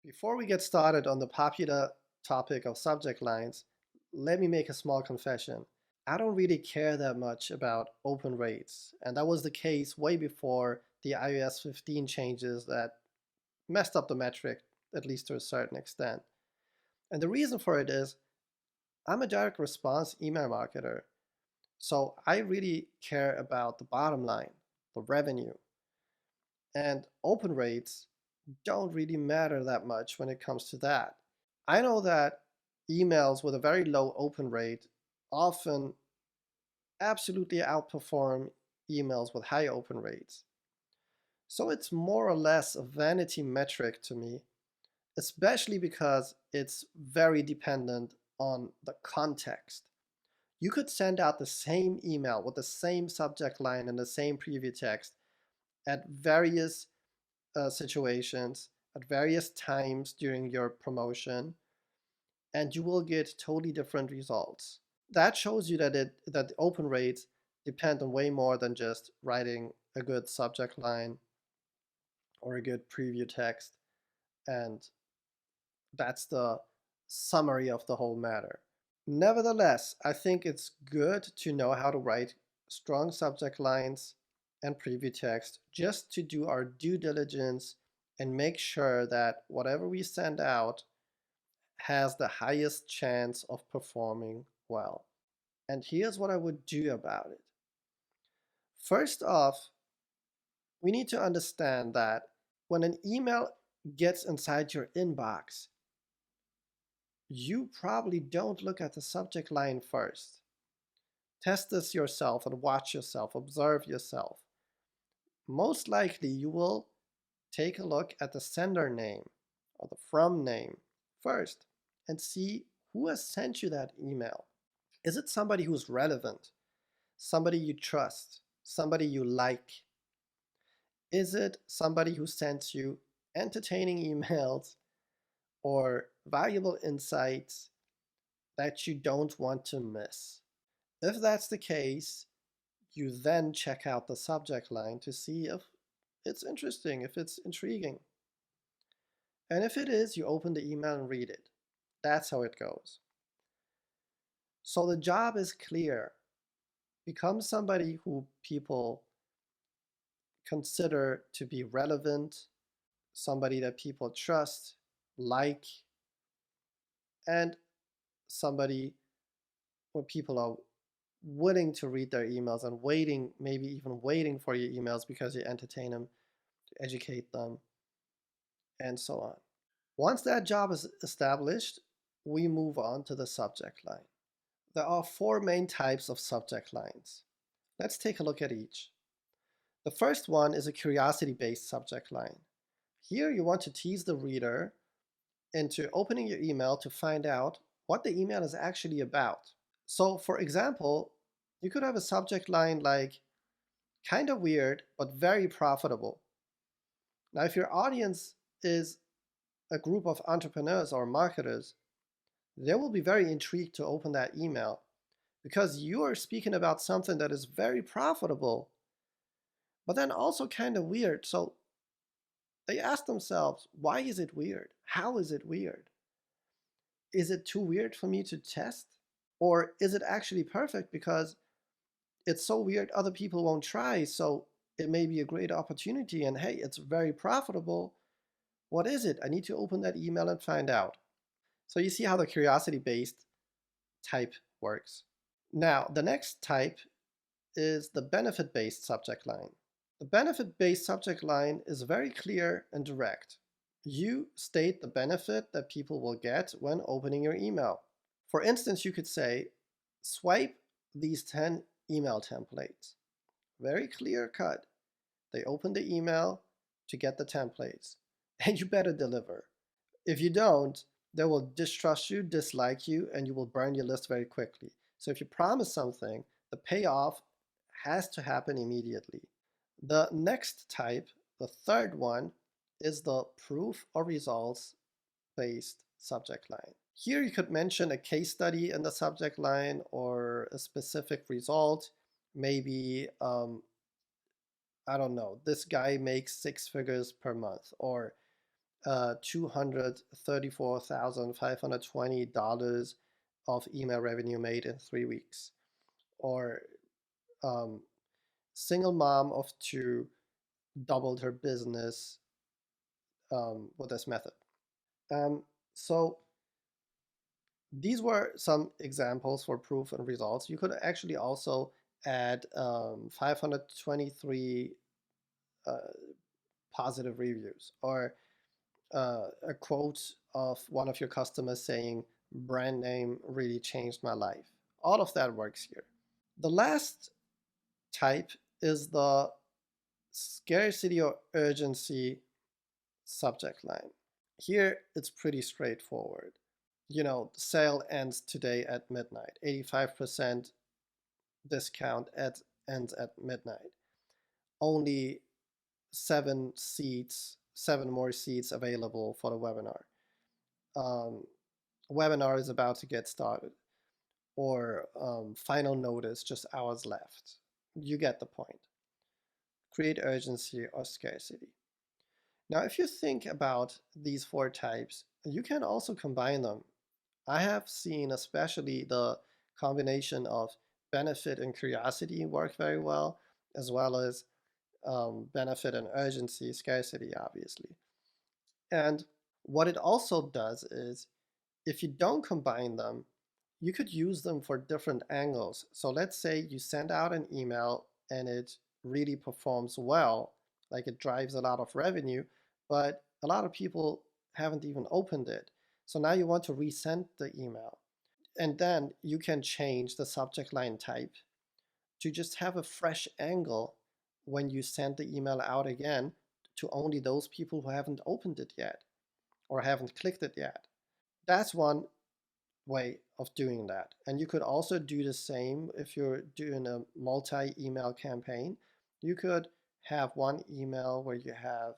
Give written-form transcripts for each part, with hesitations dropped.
Before we get started on the popular topic of subject lines, let me make a small confession. I don't really care that much about open rates, and that was the case way before the iOS 15 changes that messed up the metric, at least to a certain extent. And the reason for it is I'm a direct response email marketer, so I really care about the bottom line, the revenue. And open rates don't really matter that much when it comes to that. I know that emails with a very low open rate often absolutely outperform emails with high open rates. So it's more or less a vanity metric to me, especially because it's very dependent on the context. You could send out the same email with the same subject line and the same preview text at various situations, at various times during your promotion, and you will get totally different results. That shows you that the open rates depend on way more than just writing a good subject line or a good preview text, and that's the summary of the whole matter. Nevertheless, I think it's good to know how to write strong subject lines and preview text just to do our due diligence and make sure that whatever we send out has the highest chance of performing well. And here's what I would do about it. First off, we need to understand that when an email gets inside your inbox, you probably don't look at the subject line first. Test this yourself and watch yourself, observe yourself. Most likely you will take a look at the sender name or the from name first and see who has sent you that email. Is it somebody who's relevant, somebody you trust, somebody you like? Is it somebody who sends you entertaining emails or valuable insights that you don't want to miss? If that's the case, you then check out the subject line to see if it's interesting, if it's intriguing. And if it is, you open the email and read it. That's how it goes. So the job is clear. Become somebody who people consider to be relevant, somebody that people trust, like, and somebody where people are willing to read their emails and waiting, maybe even waiting for your emails because you entertain them, to educate them, and so on. Once that job is established, we move on to the subject line. There are four main types of subject lines. Let's take a look at each. The first one is a curiosity-based subject line. Here you want to tease the reader into opening your email to find out what the email is actually about. So for example, you could have a subject line like, kind of weird, but very profitable. Now, if your audience is a group of entrepreneurs or marketers, they will be very intrigued to open that email because you are speaking about something that is very profitable, but then also kind of weird. So they ask themselves, why is it weird? How is it weird? Is it too weird for me to test? Or is it actually perfect because it's so weird other people won't try, so it may be a great opportunity, and hey, it's very profitable. What is it? I need to open that email and find out. So you see how the curiosity-based type works. Now, the next type is the benefit-based subject line. The benefit-based subject line is very clear and direct. You state the benefit that people will get when opening your email. For instance, you could say, swipe these 10 email templates. Very clear cut. They open the email to get the templates, and you better deliver. If you don't, they will distrust you, dislike you, and you will burn your list very quickly. So if you promise something, the payoff has to happen immediately. The next type, the third one, is the proof or results based subject line. Here you could mention a case study in the subject line or a specific result. Maybe, I don't know, this guy makes 6 figures per month, or $234,520 of email revenue made in 3 weeks. Or um, single mom of two doubled her business with this method. Um, so these were some examples for proof and results. You could actually also add 523 uh, positive reviews, or a quote of one of your customers saying, brand name really changed my life. All of that works here. The last type is the scarcity or urgency subject line. Here, it's pretty straightforward. Sale ends today at midnight. 85% discount ends at midnight. Only 7 more seats available for the webinar. Webinar is about to get started. Or final notice, just hours left. You get the point. Create urgency or scarcity. Now, if you think about these 4 types, you can also combine them. I have seen especially the combination of benefit and curiosity work very well as benefit and urgency, scarcity, obviously. And what it also does is, if you don't combine them, you could use them for different angles. So let's say you send out an email and it really performs well, like it drives a lot of revenue, but a lot of people haven't even opened it. So now you want to resend the email. And then you can change the subject line type to just have a fresh angle when you send the email out again to only those people who haven't opened it yet or haven't clicked it yet. That's one way of doing that. And you could also do the same if you're doing a multi-email campaign. You could have one email where you have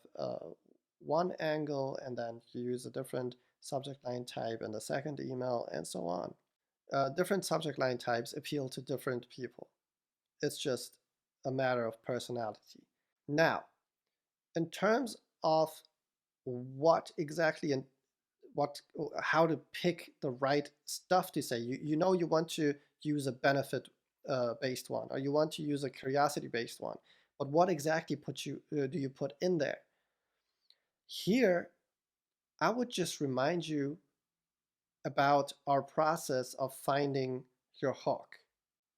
one angle and then you use a different subject line type in the second email and so on. Different subject line types appeal to different people. It's just a matter of personality. Now, in terms of what exactly and how to pick the right stuff to say, you know you want to use a benefit based one, or you want to use a curiosity based one, but what exactly do you put in there? Here, I would just remind you about our process of finding your hook.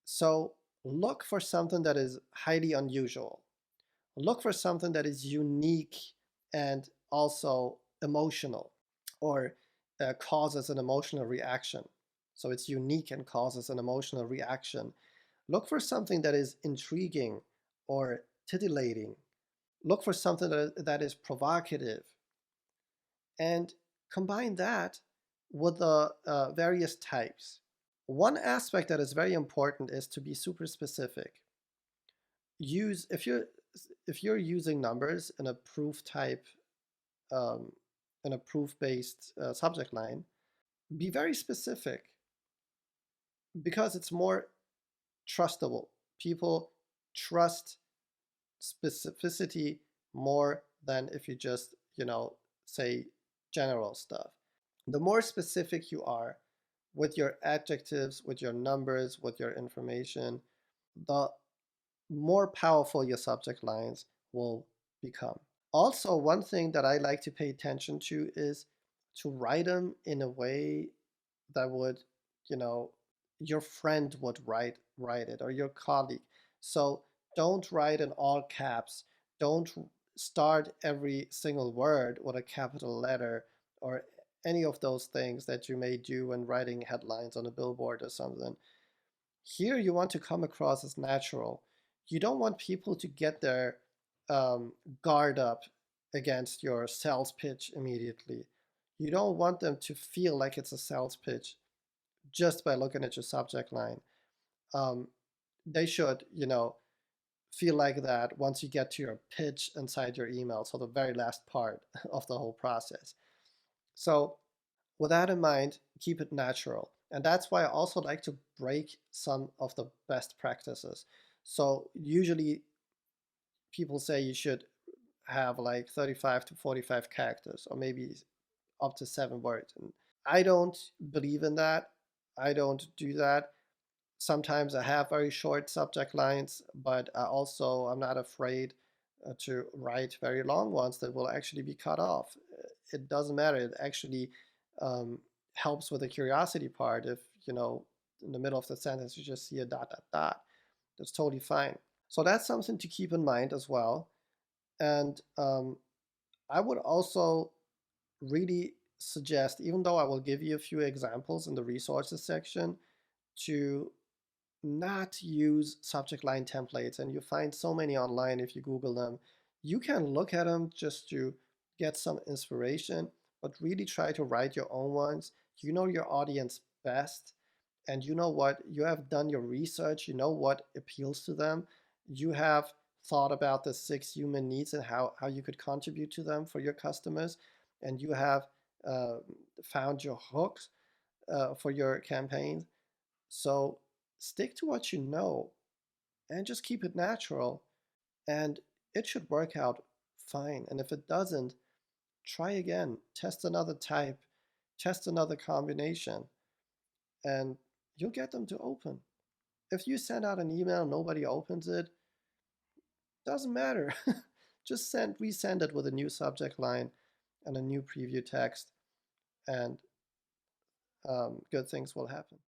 So look for something that is highly unusual. Look for something that is unique and also emotional, or causes an emotional reaction. So it's unique and causes an emotional reaction. Look for something that is intriguing or titillating. Look for something that is provocative. And combine that with the various types. One aspect that is very important is to be super specific. If you're using numbers in a proof type, in a proof-based subject line, be very specific because it's more trustable. People trust specificity more than if you just, say general stuff. The more specific you are with your adjectives, with your numbers, with your information, the more powerful your subject lines will become. Also, one thing that I like to pay attention to is to write them in a way that would, you know, your friend would write it, or your colleague. So don't write in all caps. Don't start every single word with a capital letter, or any of those things that you may do when writing headlines on a billboard or something. Here you want to come across as natural. You don't want people to get their guard up against your sales pitch immediately. You don't want them to feel like it's a sales pitch just by looking at your subject line. They should, feel like that once you get to your pitch inside your email, so the very last part of the whole process. So with that in mind, keep it natural. And that's why I also like to break some of the best practices. So usually people say you should have like 35 to 45 characters, or maybe up to 7 words. And I don't believe in that. I don't do that. Sometimes I have very short subject lines, but I'm not afraid to write very long ones that will actually be cut off. It doesn't matter. It actually um, helps with the curiosity part. If, in the middle of the sentence, you just see a dot, dot, dot, that's totally fine. So that's something to keep in mind as well. And I would also really suggest, even though I will give you a few examples in the resources section, to not use subject line templates. And you find so many online if you Google them. You can look at them just to get some inspiration, but really try to write your own ones. You know your audience best, and you know what, you have done your research, you know what appeals to them. You have thought about the 6 human needs and how you could contribute to them for your customers, and you have uh, found your hooks for your campaigns. So stick to what you know and just keep it natural, and it should work out fine. And if it doesn't, try again, test another type, test another combination, and you'll get them to open. If you send out an email and nobody opens it, doesn't matter. Just resend it with a new subject line and a new preview text, and good things will happen.